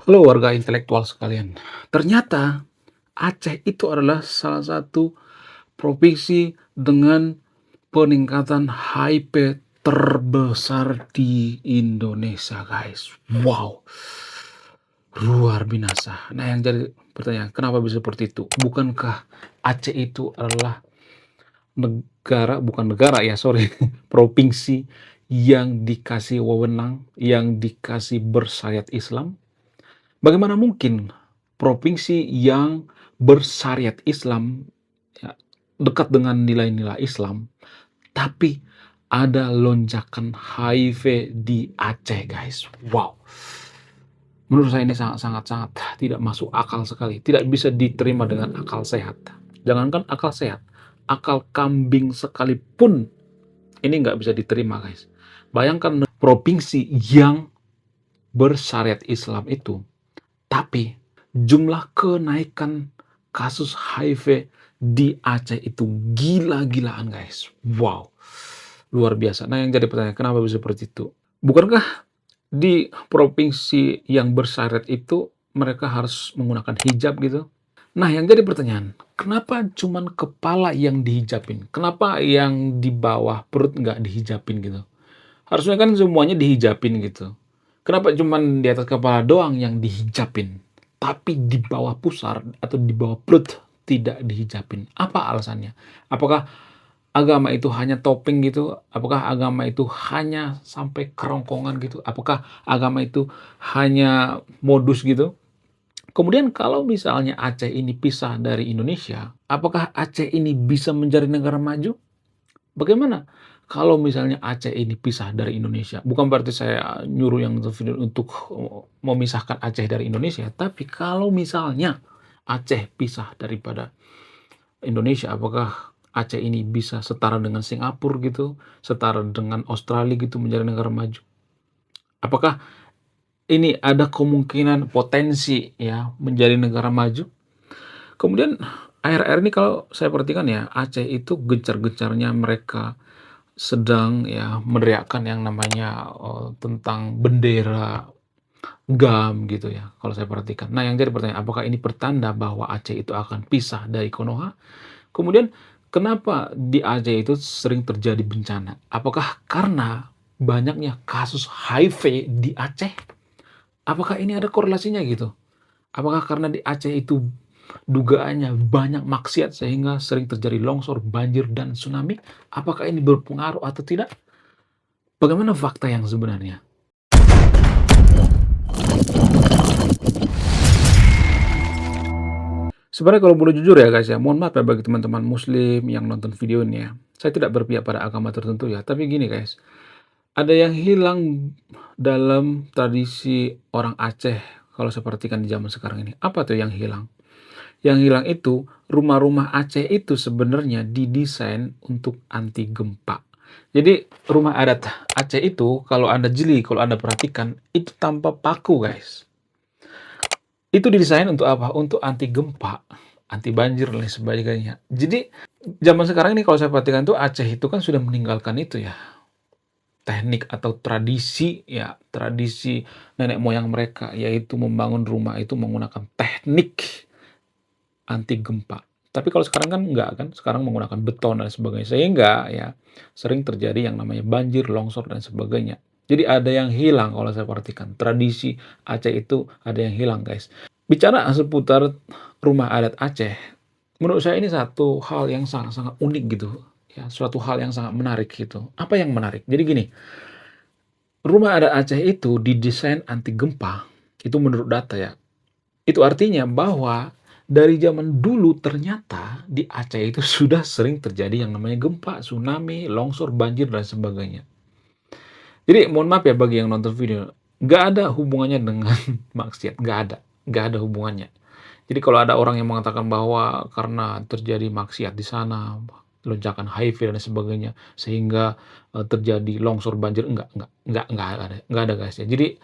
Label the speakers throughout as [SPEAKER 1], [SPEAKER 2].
[SPEAKER 1] Halo warga intelektual sekalian. Ternyata Aceh itu adalah salah satu provinsi dengan peningkatan HIP terbesar di Indonesia, guys. Wow, luar binasa. Nah, yang jadi pertanyaan, kenapa bisa seperti itu? Bukankah Aceh itu adalah bukan negara ya, sorry, provinsi yang dikasih wewenang, yang dikasih bersyariat Islam? Bagaimana mungkin provinsi yang bersyariat Islam, ya, dekat dengan nilai-nilai Islam, tapi ada lonjakan HIV di Aceh, guys. Wow. Menurut saya ini sangat tidak masuk akal sekali, tidak bisa diterima dengan akal sehat. Jangankan akal sehat, akal kambing sekalipun ini nggak bisa diterima, guys. Bayangkan provinsi yang bersyariat Islam itu, tapi jumlah kenaikan kasus HIV di Aceh itu gila-gilaan, guys. Wow, luar biasa. Nah, yang jadi pertanyaan, kenapa bisa seperti itu? Bukankah di provinsi yang bersyariat itu mereka harus menggunakan hijab gitu? Nah, yang jadi pertanyaan, kenapa cuman kepala yang dihijabin? Kenapa yang di bawah perut nggak dihijabin gitu? Harusnya kan semuanya dihijabin gitu. Kenapa cuman di atas kepala doang yang dihijabin, tapi di bawah pusar atau di bawah perut tidak dihijabin? Apa alasannya? Apakah agama itu hanya topeng gitu? Apakah agama itu hanya sampai kerongkongan gitu? Apakah agama itu hanya modus gitu? Kemudian kalau misalnya Aceh ini pisah dari Indonesia, apakah Aceh ini bisa menjadi negara maju? Bagaimana kalau misalnya Aceh ini pisah dari Indonesia? Bukan berarti saya nyuruh yang nonton video untuk memisahkan Aceh dari Indonesia, tapi kalau misalnya Aceh pisah daripada Indonesia, apakah Aceh ini bisa setara dengan Singapura gitu, setara dengan Australia gitu menjadi negara maju? Apakah ini ada kemungkinan potensi ya menjadi negara maju? Kemudian akhir-akhir ini kalau saya perhatikan ya, Aceh itu gencar-gencarnya mereka sedang ya meneriakkan yang namanya, tentang bendera GAM gitu ya, kalau saya perhatikan. Nah, yang jadi pertanyaan, apakah ini pertanda bahwa Aceh itu akan pisah dari Konoha? Kemudian kenapa di Aceh itu sering terjadi bencana? Apakah karena banyaknya kasus HIV di Aceh? Apakah ini ada korelasinya gitu? Apakah karena di Aceh itu dugaannya banyak maksiat sehingga sering terjadi longsor, banjir, dan tsunami? Apakah ini berpengaruh atau tidak? Bagaimana fakta yang sebenarnya? Sebenarnya kalau boleh jujur ya guys ya, mohon maaf ya bagi teman-teman muslim yang nonton video ini ya. Saya tidak berpihak pada agama tertentu ya, tapi gini guys, ada yang hilang dalam tradisi orang Aceh kalau saya perhatikan di zaman sekarang ini. Apa tuh yang hilang? Yang hilang itu, rumah-rumah Aceh itu sebenarnya didesain untuk anti gempa. Jadi rumah adat Aceh itu kalau Anda jeli, kalau Anda perhatikan, itu tanpa paku guys. Itu didesain untuk apa? Untuk anti gempa, anti banjir dan lain sebagainya. Jadi zaman sekarang ini kalau saya perhatikan tuh Aceh itu kan sudah meninggalkan itu ya, teknik atau tradisi ya, tradisi nenek moyang mereka yaitu membangun rumah itu menggunakan teknik anti gempa. Tapi kalau sekarang kan enggak kan, sekarang menggunakan beton dan sebagainya. Sehingga ya sering terjadi yang namanya banjir, longsor dan sebagainya. Jadi ada yang hilang kalau saya perhatikan. Tradisi Aceh itu ada yang hilang, guys. Bicara seputar rumah adat Aceh, menurut saya ini satu hal yang sangat-sangat unik gitu. Ya, suatu hal yang sangat menarik gitu. Apa yang menarik? Jadi gini, rumah adat Aceh itu didesain anti gempa. Itu menurut data ya. Itu artinya bahwa dari zaman dulu ternyata di Aceh itu sudah sering terjadi yang namanya gempa, tsunami, longsor, banjir, dan sebagainya. Jadi mohon maaf ya bagi yang nonton video, nggak ada hubungannya dengan maksiat, nggak ada hubungannya. Jadi kalau ada orang yang mengatakan bahwa karena terjadi maksiat di sana, lonjakan HIV dan sebagainya, sehingga terjadi longsor, banjir, nggak ada guys ya. Jadi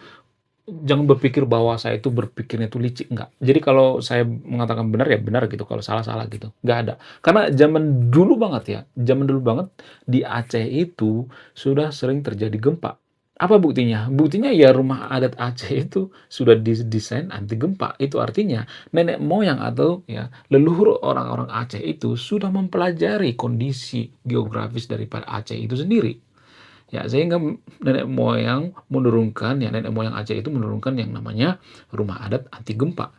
[SPEAKER 1] jangan berpikir bahwa saya itu berpikirnya itu licik, enggak. Jadi kalau saya mengatakan benar, ya benar gitu, kalau salah, salah gitu, nggak ada. Karena zaman dulu banget ya, zaman dulu banget di Aceh itu sudah sering terjadi gempa. Apa buktinya? Buktinya ya rumah adat Aceh itu sudah didesain anti gempa. Itu artinya nenek moyang atau ya leluhur orang-orang Aceh itu sudah mempelajari kondisi geografis daripada Aceh itu sendiri. Ya, sehingga nenek moyang Aceh itu menurunkan yang namanya rumah adat anti gempa.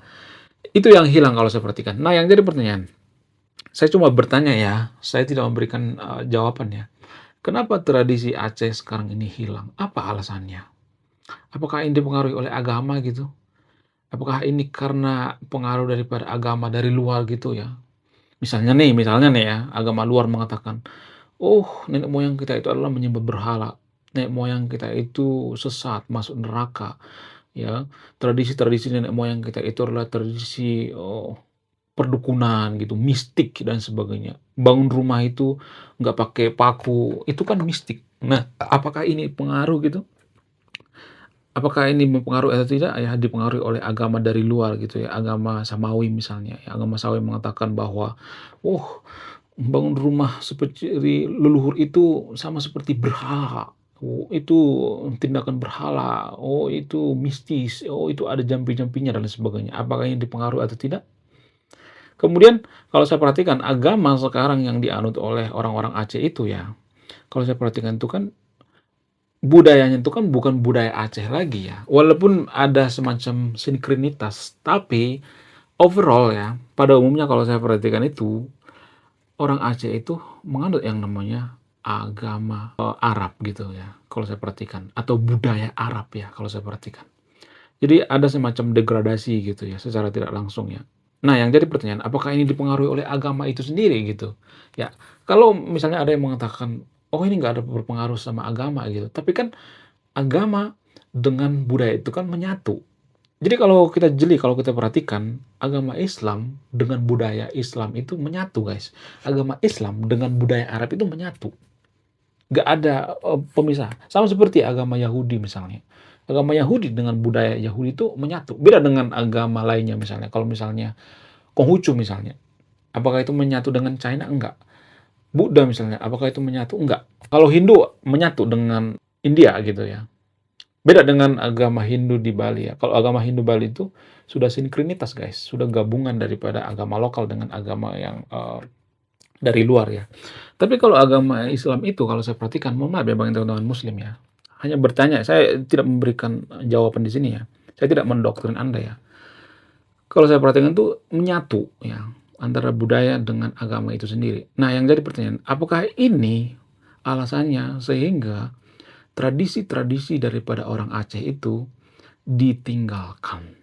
[SPEAKER 1] Itu yang hilang kalau saya perhatikan. Nah, yang jadi pertanyaan, saya cuma bertanya ya, saya tidak memberikan jawaban ya. Kenapa tradisi Aceh sekarang ini hilang? Apa alasannya? Apakah ini dipengaruhi oleh agama gitu? Apakah ini karena pengaruh daripada agama dari luar gitu ya? Misalnya nih ya, agama luar mengatakan, "Oh, nenek moyang kita itu adalah menyembah berhala. Nenek moyang kita itu sesat, masuk neraka." Ya, tradisi-tradisi nenek moyang kita itu adalah tradisi, perdukunan gitu, mistik dan sebagainya. Bangun rumah itu nggak pakai paku, itu kan mistik. Nah, apakah ini pengaruh gitu? Apakah ini mempengaruhi atau tidak? Ya dipengaruhi oleh agama dari luar gitu ya, agama Samawi misalnya ya. Agama Samawi mengatakan bahwa, "Oh, bangun rumah seperti leluhur itu sama seperti berhala. Oh, itu tindakan berhala. Oh, itu mistis. Oh, itu ada jampi-jampinya dan lain sebagainya." Apakah ini dipengaruhi atau tidak? Kemudian kalau saya perhatikan agama sekarang yang dianut oleh orang-orang Aceh itu ya, kalau saya perhatikan itu kan budayanya itu kan bukan budaya Aceh lagi ya. Walaupun ada semacam sinkrenitas, tapi overall ya, pada umumnya kalau saya perhatikan itu, orang Aceh itu menganut yang namanya agama, Arab gitu ya, kalau saya perhatikan, atau budaya Arab ya, kalau saya perhatikan. Jadi ada semacam degradasi gitu ya, secara tidak langsung ya. Nah, yang jadi pertanyaan, apakah ini dipengaruhi oleh agama itu sendiri gitu? Ya, kalau misalnya ada yang mengatakan, "Oh, ini nggak ada berpengaruh sama agama," gitu. Tapi kan agama dengan budaya itu kan menyatu. Jadi kalau kita jeli, kalau kita perhatikan, agama Islam dengan budaya Islam itu menyatu, guys. Agama Islam dengan budaya Arab itu menyatu. Nggak ada pemisah. Sama seperti agama Yahudi misalnya. Agama Yahudi dengan budaya Yahudi itu menyatu. Beda dengan agama lainnya misalnya. Kalau misalnya Konghucu misalnya. Apakah itu menyatu dengan China? Enggak. Buddha misalnya. Apakah itu menyatu? Enggak. Kalau Hindu menyatu dengan India gitu ya. Beda dengan agama Hindu di Bali ya. Kalau agama Hindu Bali itu sudah sinkrenitas guys, sudah gabungan daripada agama lokal dengan agama yang dari luar ya. Tapi kalau agama Islam itu kalau saya perhatikan, mohon maaf ya bagi teman-teman Muslim ya, hanya bertanya, saya tidak memberikan jawaban di sini ya. Saya tidak mendoktrin Anda ya. Kalau saya perhatikan itu menyatu ya antara budaya dengan agama itu sendiri. Nah, yang jadi pertanyaan, apakah ini alasannya sehingga tradisi-tradisi daripada orang Aceh itu ditinggalkan.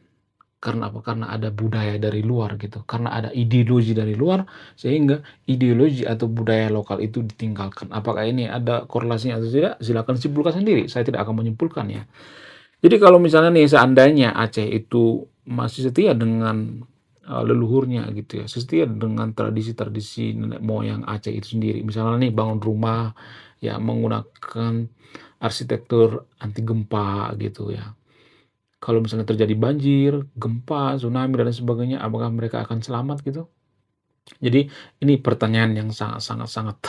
[SPEAKER 1] Karena apa? Karena ada budaya dari luar gitu, karena ada ideologi dari luar, sehingga ideologi atau budaya lokal itu ditinggalkan. Apakah ini ada korelasinya atau tidak? Silakan simpulkan sendiri, saya tidak akan menyimpulkan ya. Jadi kalau misalnya nih seandainya Aceh itu masih setia dengan, leluhurnya gitu ya, setia dengan tradisi-tradisi nenek moyang Aceh itu sendiri. Misalnya nih bangun rumah, ya menggunakan arsitektur anti gempa gitu ya. Kalau misalnya terjadi banjir, gempa, tsunami, dan lain sebagainya, apakah mereka akan selamat gitu? Jadi ini pertanyaan yang sangat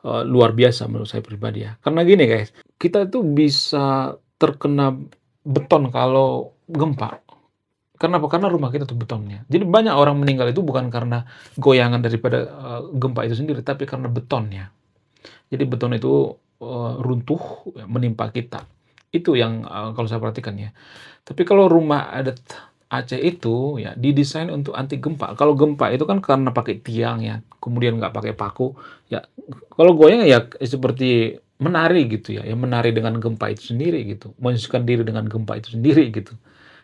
[SPEAKER 1] luar biasa menurut saya pribadi ya. Karena gini guys, kita itu bisa terkena beton kalau gempa. Karena apa? Karena rumah kita tuh betonnya. Jadi banyak orang meninggal itu bukan karena goyangan daripada, gempa itu sendiri, tapi karena betonnya. Jadi beton itu, runtuh menimpa kita. Itu yang, kalau saya perhatikan ya. Tapi kalau rumah adat Aceh itu ya didesain untuk anti gempa. Kalau gempa itu kan karena pakai tiang ya, kemudian nggak pakai paku, ya kalau goyang ya seperti menari gitu ya, ya menari dengan gempa itu sendiri gitu, menyesuaikan diri dengan gempa itu sendiri gitu,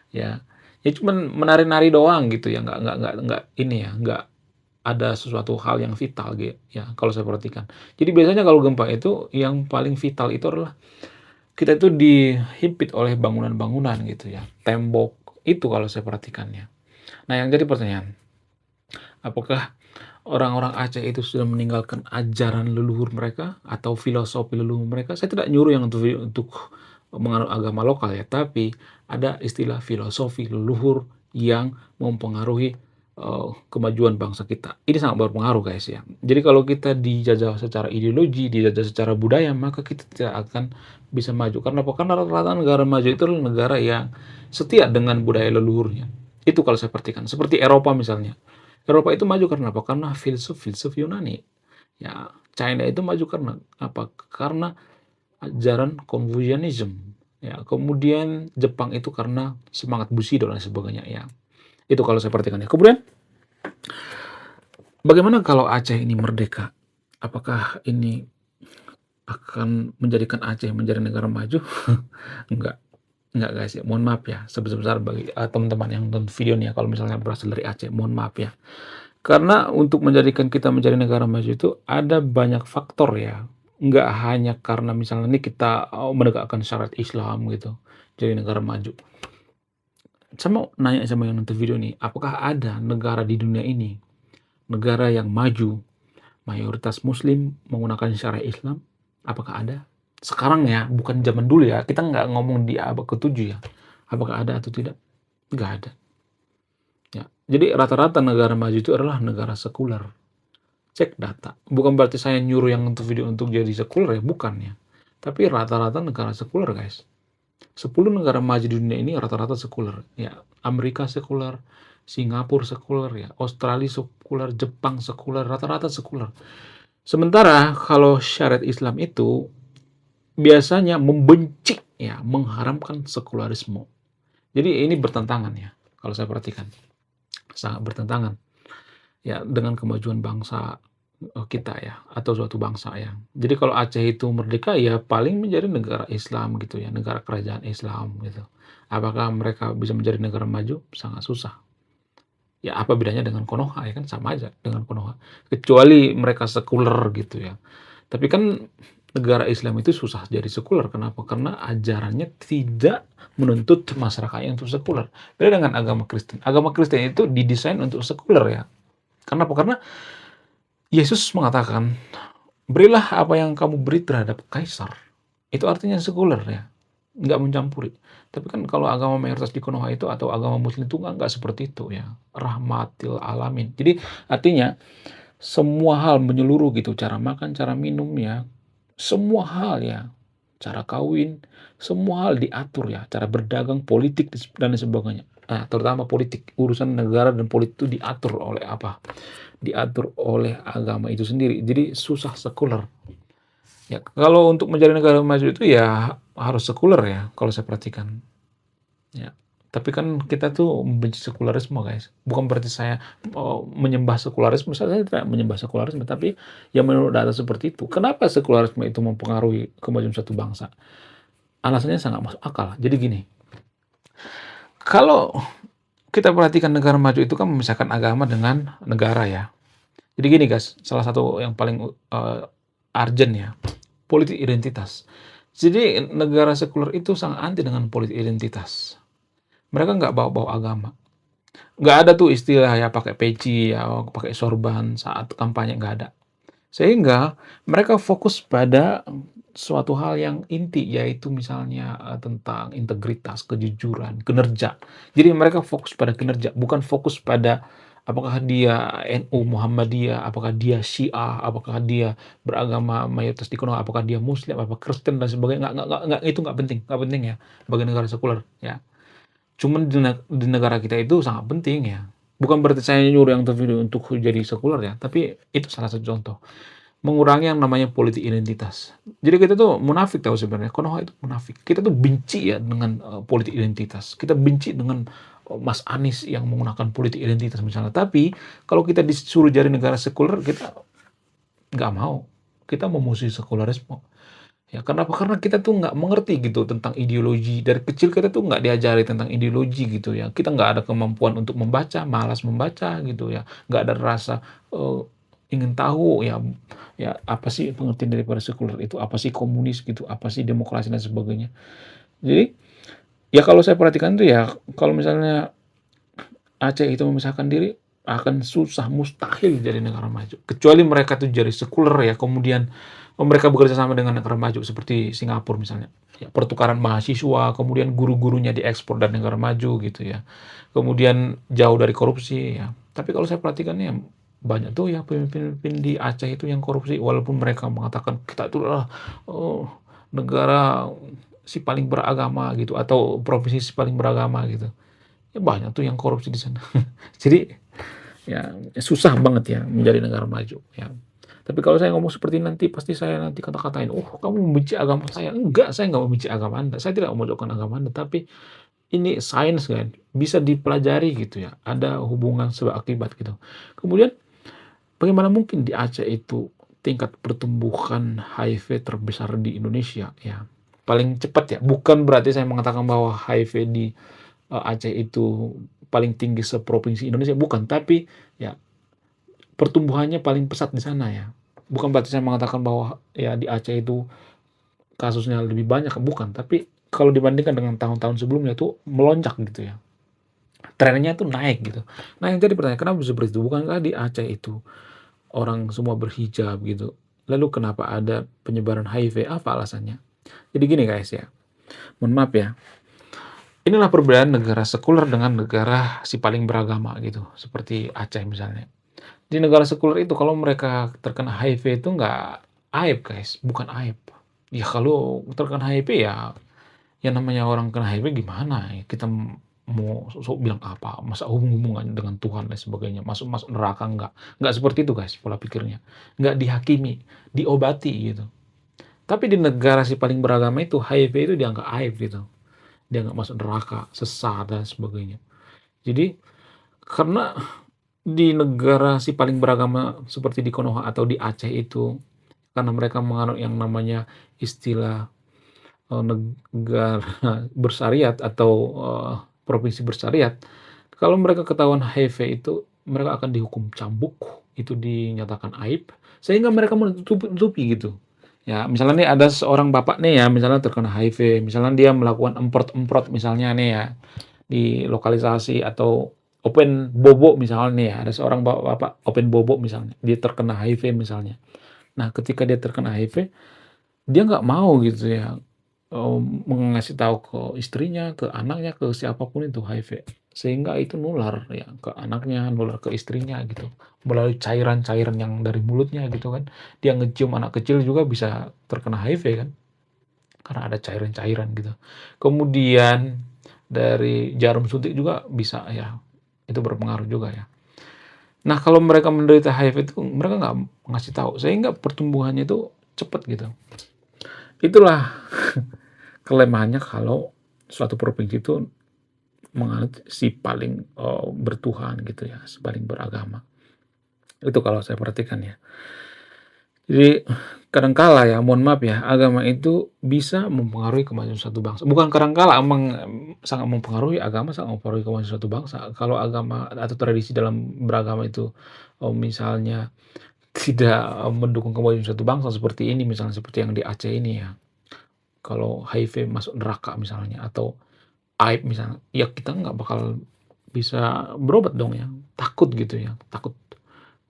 [SPEAKER 1] ya. Ya cuman menari-nari doang gitu ya, nggak ini ya, nggak ada sesuatu hal yang vital gitu ya, kalau saya perhatikan. Jadi biasanya kalau gempa itu yang paling vital itu adalah kita itu dihimpit oleh bangunan-bangunan gitu ya, tembok, itu kalau saya perhatikannya. Nah yang jadi pertanyaan, apakah orang-orang Aceh itu sudah meninggalkan ajaran leluhur mereka atau filosofi leluhur mereka? Saya tidak nyuruh yang untuk menganut agama lokal ya, tapi ada istilah filosofi leluhur yang mempengaruhi kemajuan bangsa kita. Ini sangat berpengaruh guys ya. Jadi kalau kita dijajah secara ideologi, dijajah secara budaya, maka kita tidak akan bisa maju. Karena apa? Karena rata-rata negara maju itu adalah negara yang setia dengan budaya leluhurnya. Itu kalau saya perhatikan. Seperti Eropa misalnya. Eropa itu maju karena apa? Karena filsuf Yunani. Ya, China itu maju karena apa? Karena ajaran Confucianism. Ya, kemudian Jepang itu karena semangat Bushido dan sebagainya ya. Itu kalau saya perhatikan ya. Kemudian bagaimana kalau Aceh ini merdeka? Apakah ini akan menjadikan Aceh menjadi negara maju? Enggak, enggak guys ya. Mohon maaf ya, sebesar-besar bagi teman-teman yang nonton video ini ya, kalau misalnya berasal dari Aceh, mohon maaf ya. Karena untuk menjadikan kita menjadi negara maju itu ada banyak faktor ya. Enggak hanya karena misalnya ini kita menegakkan syariat Islam gitu, jadi negara maju. Saya mau nanya sama yang nonton video ini, apakah ada negara di dunia ini, negara yang maju, mayoritas muslim menggunakan syariat Islam? Apakah ada? Sekarang ya, bukan zaman dulu ya, kita nggak ngomong di abad ke-7 ya. Apakah ada atau tidak? Nggak ada. Ya. Jadi rata-rata negara maju itu adalah negara sekuler. Cek data. Bukan berarti saya nyuruh yang nonton video untuk jadi sekuler ya, bukan ya. Tapi rata-rata negara sekuler guys. 10 negara maju di dunia ini rata-rata sekuler. Ya, Amerika sekuler, Singapura sekuler, ya, Australia sekuler, Jepang sekuler, rata-rata sekuler. Sementara kalau syariat Islam itu biasanya membenci, ya, mengharamkan sekularisme. Jadi ini bertentangan ya, kalau saya perhatikan. Sangat bertentangan ya dengan kemajuan bangsa kita ya, atau suatu bangsa ya. Jadi kalau Aceh itu merdeka ya paling menjadi negara Islam gitu ya, negara kerajaan Islam gitu. Apakah mereka bisa menjadi negara maju? Sangat susah. Ya apa bedanya dengan Konoha ya kan sama aja dengan Konoha. Kecuali mereka sekuler gitu ya. Tapi kan negara Islam itu susah jadi sekuler. Kenapa? Karena ajarannya tidak menuntut masyarakatnya untuk sekuler. Beda dengan agama Kristen. Agama Kristen itu didesain untuk sekuler ya. Kenapa? Karena Yesus mengatakan, berilah apa yang kamu beri terhadap kaisar. Itu artinya sekuler ya, nggak mencampuri. Tapi kan kalau agama mayoritas di Konoha itu atau agama muslim itu nggak seperti itu ya. Rahmatil alamin. Jadi artinya semua hal menyeluruh gitu. Cara makan, cara minum ya. Semua hal ya. Cara kawin, semua hal diatur ya. Cara berdagang, politik, dan sebagainya. Nah, terutama politik. Urusan negara dan politik itu diatur oleh apa? Diatur oleh agama itu sendiri. Jadi susah sekuler. Ya, kalau untuk menjadi negara maju itu ya harus sekuler ya, kalau saya perhatikan. Ya. Tapi kan kita tuh membenci sekularisme guys. Bukan berarti saya menyembah sekularisme, saya tidak menyembah sekularisme, tapi yang menurut data seperti itu. Kenapa sekularisme itu mempengaruhi kemajuan suatu bangsa? Alasannya sangat masuk akal. Jadi gini, kalau kita perhatikan negara maju itu kan memisahkan agama dengan negara ya. Jadi gini guys, salah satu yang paling urgent ya, politik identitas. Jadi negara sekuler itu sangat anti dengan politik identitas. Mereka nggak bawa-bawa agama. Nggak ada tuh istilah ya pakai peci, ya pakai sorban saat kampanye, nggak ada. Sehingga mereka fokus pada suatu hal yang inti, yaitu misalnya tentang integritas, kejujuran, kinerja. Jadi mereka fokus pada kinerja, bukan fokus pada apakah dia NU Muhammadiyah, apakah dia Syiah, apakah dia beragama mayoritas di Konoha, apakah dia Muslim, apa Kristen dan sebagainya. Nggak, itu nggak penting ya bagi negara sekuler ya. Cuman di negara kita itu sangat penting ya. Bukan berarti saya nyuruh yang terpilih untuk jadi sekuler ya, tapi itu salah satu contoh. Mengurangi yang namanya politik identitas. Jadi kita tuh munafik tahu sebenarnya. Konoha itu munafik. Kita tuh benci ya dengan politik identitas. Kita benci dengan Mas Anies yang menggunakan politik identitas misalnya. Tapi kalau kita disuruh jadi negara sekuler, kita nggak mau. Kita memusuhi sekularisme. Ya, kenapa? Karena kita tuh nggak mengerti gitu tentang ideologi. Dari kecil kita tuh nggak diajari tentang ideologi gitu ya. Kita nggak ada kemampuan untuk membaca, malas membaca gitu ya. Nggak ada rasa ingin tahu ya, ya apa sih pengertian daripada sekuler itu, apa sih komunis gitu, apa sih demokrasi dan sebagainya. Jadi ya kalau saya perhatikan tuh ya, kalau misalnya Aceh itu memisahkan diri, akan susah, mustahil jadi negara maju. Kecuali mereka tuh jadi sekuler ya, kemudian mereka bekerja sama dengan negara maju seperti Singapura misalnya. Ya, pertukaran mahasiswa, kemudian guru-gurunya diekspor dari negara maju gitu ya. Kemudian jauh dari korupsi ya. Tapi kalau saya perhatikan nih, banyak tuh ya pemimpin-pemimpin di Aceh itu yang korupsi, walaupun mereka mengatakan, "Kita itu adalah, eee, negara si paling beragama," gitu, atau provinsi si paling beragama, gitu. Ya banyak tuh yang korupsi di sana. Jadi, ya susah banget ya menjadi negara maju, ya. Tapi kalau saya ngomong seperti ini nanti pasti saya nanti kata-katain, "Oh, kamu membenci agama saya." Enggak, saya nggak membenci agama Anda, saya tidak memojokkan agama Anda, tapi ini sains kan, bisa dipelajari gitu ya, ada hubungan sebab akibat gitu. Kemudian bagaimana mungkin di Aceh itu tingkat pertumbuhan HIV terbesar di Indonesia ya, paling cepat ya, bukan berarti saya mengatakan bahwa HIV di, Aceh itu paling tinggi seprovinsi Indonesia, bukan, tapi ya pertumbuhannya paling pesat di sana ya. Bukan berarti saya mengatakan bahwa ya di Aceh itu kasusnya lebih banyak, bukan, tapi kalau dibandingkan dengan tahun-tahun sebelumnya itu melonjak gitu ya. Trennya tuh naik gitu. Nah yang jadi pertanyaan, kenapa seperti itu? Bukankah di Aceh itu orang semua berhijab gitu, lalu kenapa ada penyebaran HIV, apa alasannya? Jadi gini guys ya, mohon maaf ya, inilah perbedaan negara sekuler dengan negara si paling beragama gitu, seperti Aceh misalnya. Di negara sekuler itu kalau mereka terkena HIV itu nggak aib guys, bukan aib. Ya kalau terkena HIV ya, yang namanya orang kena HIV gimana ya, kita mau sok-sok bilang apa, masa hubung-hubungannya dengan Tuhan dan sebagainya, masuk masuk neraka, enggak seperti itu guys pola pikirnya, nggak dihakimi, diobati gitu. Tapi di negara si paling beragama itu, HIV itu dianggap aib gitu, dianggap masuk neraka, sesat dan sebagainya. Jadi karena di negara si paling beragama seperti di Konoha atau di Aceh itu, karena mereka menganut yang namanya istilah negara bersyariat atau, provinsi bersyariat, kalau mereka ketahuan HIV itu, mereka akan dihukum cambuk, itu dinyatakan aib, sehingga mereka menutupi gitu. Ya, misalnya nih ada seorang bapak nih ya, misalnya terkena HIV, misalnya dia melakukan emprot-emprot misalnya nih ya, di lokalisasi atau open bobo misalnya nih ya, ada seorang bapak open bobo misalnya, dia terkena HIV misalnya. Nah, ketika dia terkena HIV, dia nggak mau gitu ya, ngasih tahu ke istrinya, ke anaknya, ke siapapun itu HIV. Sehingga itu nular ya ke anaknya, nular ke istrinya gitu. Melalui cairan-cairan yang dari mulutnya gitu kan. Dia ngecium anak kecil juga bisa terkena HIV kan, karena ada cairan-cairan gitu. Kemudian dari jarum suntik juga bisa ya, itu berpengaruh juga ya. Nah, kalau mereka menderita HIV itu mereka nggak ngasih tahu, sehingga pertumbuhannya itu cepat gitu. Itulah kelemahannya kalau suatu provinsi itu menganut si paling, bertuhan gitu ya, si paling beragama. Itu kalau saya perhatikan ya. Jadi kadang kala ya, mohon maaf ya, agama itu bisa mempengaruhi kemajuan suatu bangsa. Bukan kadang kala, emang sangat mempengaruhi, agama sangat mempengaruhi kemajuan suatu bangsa. Kalau agama atau tradisi dalam beragama itu, misalnya tidak, mendukung kemajuan suatu bangsa seperti ini, misalnya seperti yang di Aceh ini ya. Kalau HIV masuk neraka misalnya atau aib misalnya, ya kita nggak bakal bisa berobat dong ya, takut gitu ya, takut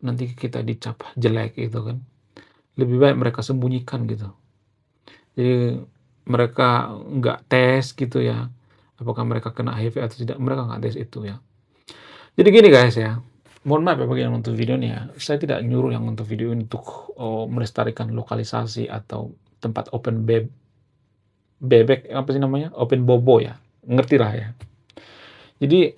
[SPEAKER 1] nanti kita dicap jelek gitu kan. Lebih baik mereka sembunyikan gitu. Jadi mereka nggak tes gitu ya, apakah mereka kena HIV atau tidak, mereka nggak tes itu ya. Jadi gini guys ya, mohon maaf ya bagi yang nonton video ini ya, saya tidak nyuruh yang nonton video ini untuk, melestarikan lokalisasi atau tempat open bebek, apa sih namanya, open bobo ya, ngertilah ya. Jadi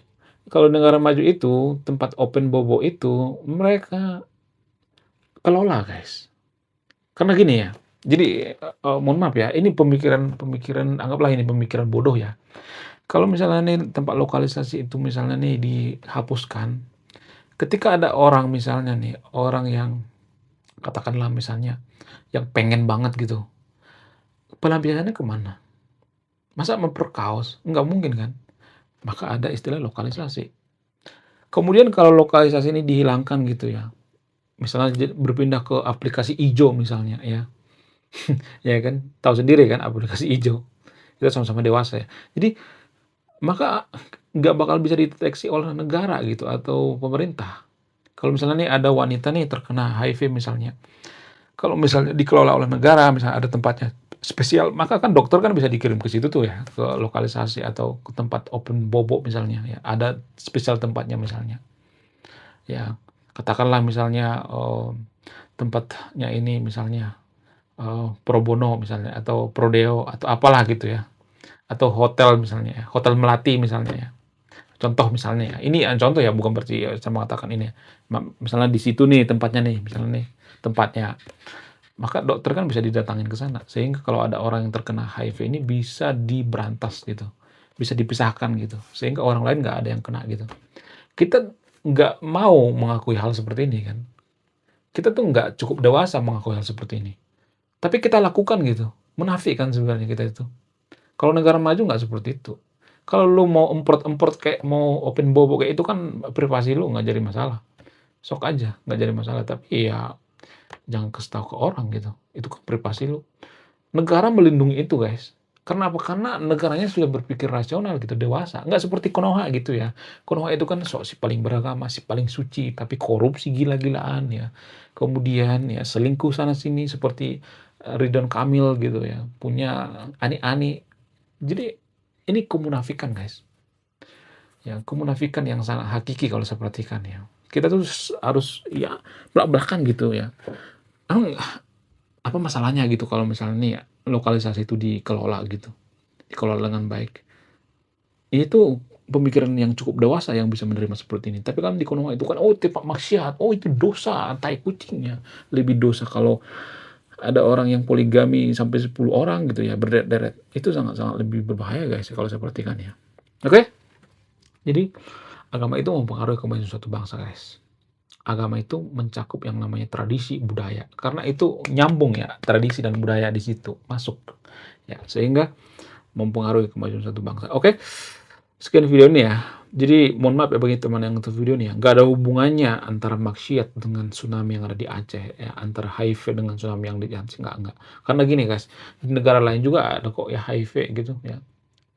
[SPEAKER 1] kalau negara maju itu, tempat open bobo itu mereka kelola guys. Karena gini ya, jadi, mohon maaf ya, ini pemikiran anggaplah ini pemikiran bodoh ya. Kalau misalnya nih tempat lokalisasi itu misalnya nih dihapuskan, ketika ada orang misalnya nih, orang yang katakanlah misalnya yang pengen banget gitu, pelampiasannya ke mana? Masa memperkaos? Nggak mungkin kan? Maka ada istilah lokalisasi. Kemudian kalau lokalisasi ini dihilangkan gitu ya, misalnya berpindah ke aplikasi ijo misalnya ya, ya kan, tahu sendiri kan aplikasi ijo, kita sama-sama dewasa ya. Jadi maka nggak bakal bisa dideteksi oleh negara gitu atau pemerintah. Kalau misalnya nih ada wanita nih terkena HIV misalnya, kalau misalnya dikelola oleh negara, misalnya ada tempatnya spesial, maka kan dokter kan bisa dikirim ke situ tuh ya, ke lokalisasi atau ke tempat open bobo misalnya ya, ada spesial tempatnya misalnya. Ya, katakanlah misalnya, tempatnya ini misalnya, pro bono misalnya atau prodeo atau apalah gitu ya, atau hotel misalnya ya, hotel melati misalnya ya. Contoh misalnya ya, ini contoh ya bukan berarti saya mengatakan ini ya, misalnya di situ nih tempatnya nih, misalnya nih tempatnya, maka dokter kan bisa didatangin ke sana, sehingga kalau ada orang yang terkena HIV ini bisa diberantas gitu, bisa dipisahkan gitu, sehingga orang lain nggak ada yang kena gitu. Kita nggak mau mengakui hal seperti ini kan, kita tuh nggak cukup dewasa mengakui hal seperti ini, tapi kita lakukan gitu, munafik kan sebenarnya kita itu. Kalau negara maju nggak seperti itu. Kalau lu mau emport-emport kayak mau open bobo kayak itu kan privasi lu nggak jadi masalah, sok aja nggak jadi masalah, tapi ya jangan kasih tahu ke orang gitu, itu kan privasi lu. Negara melindungi itu guys, karena apa? Karena negaranya sudah berpikir rasional gitu, dewasa, nggak seperti Konoha gitu ya. Konoha itu kan sok si paling beragama, si paling suci, tapi korupsi gila-gilaan ya. Kemudian ya selingkuh sana sini seperti, Ridwan Kamil gitu ya, punya ani-ani. Jadi ini kemunafikan guys, ya kemunafikan yang sangat hakiki kalau saya perhatikan ya. Kita tuh harus ya belak-belakan gitu ya. Emang apa masalahnya gitu kalau misalnya nih ya, lokalisasi itu dikelola gitu, dikelola dengan baik. Ini tuh pemikiran yang cukup dewasa yang bisa menerima seperti ini. Tapi kan di Konoha itu kan, oh itu maksiat, oh itu dosa, tai kucingnya. Lebih dosa kalau ada orang yang poligami sampai 10 orang gitu ya, berderet-deret. Itu sangat-sangat lebih berbahaya guys kalau saya perhatikan ya. Oke? Jadi agama itu mempengaruhi kemajuan suatu bangsa guys. Agama itu mencakup yang namanya tradisi, budaya. Karena itu nyambung ya, tradisi dan budaya di situ masuk. Ya, sehingga mempengaruhi kemajuan suatu bangsa. Oke, sekian video ini ya. Jadi mohon maaf ya bagi teman yang nonton video ini ya, nggak ada hubungannya antara maksiat dengan tsunami yang ada di Aceh ya, antara HIV dengan tsunami yang di Aceh, nggak. Karena gini guys, di negara lain juga ada kok ya HIV gitu ya.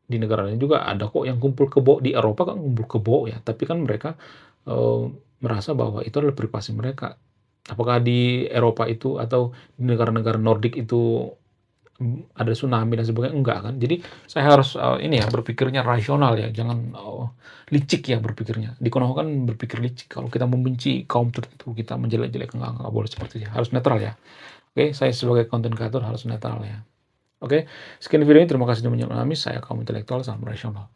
[SPEAKER 1] Di negara lain juga ada kok yang kumpul kebo, di Eropa kan kumpul kebo ya, tapi kan mereka, eee, merasa bahwa itu adalah privasi mereka. Apakah di Eropa itu atau di negara-negara Nordik itu, ada tsunami dan sebagainya? Enggak kan. Jadi saya harus, ini ya berpikirnya rasional ya, jangan, licik ya berpikirnya. Di Konoha kan berpikir licik, kalau kita membenci kaum tertentu, kita menjelek-jelekan, nggak boleh seperti itu, harus netral ya. Oke, saya sebagai konten kreator harus netral ya. Oke, sekian video ini, terima kasih sudah menonton, saya kaum intelektual, salam rasional.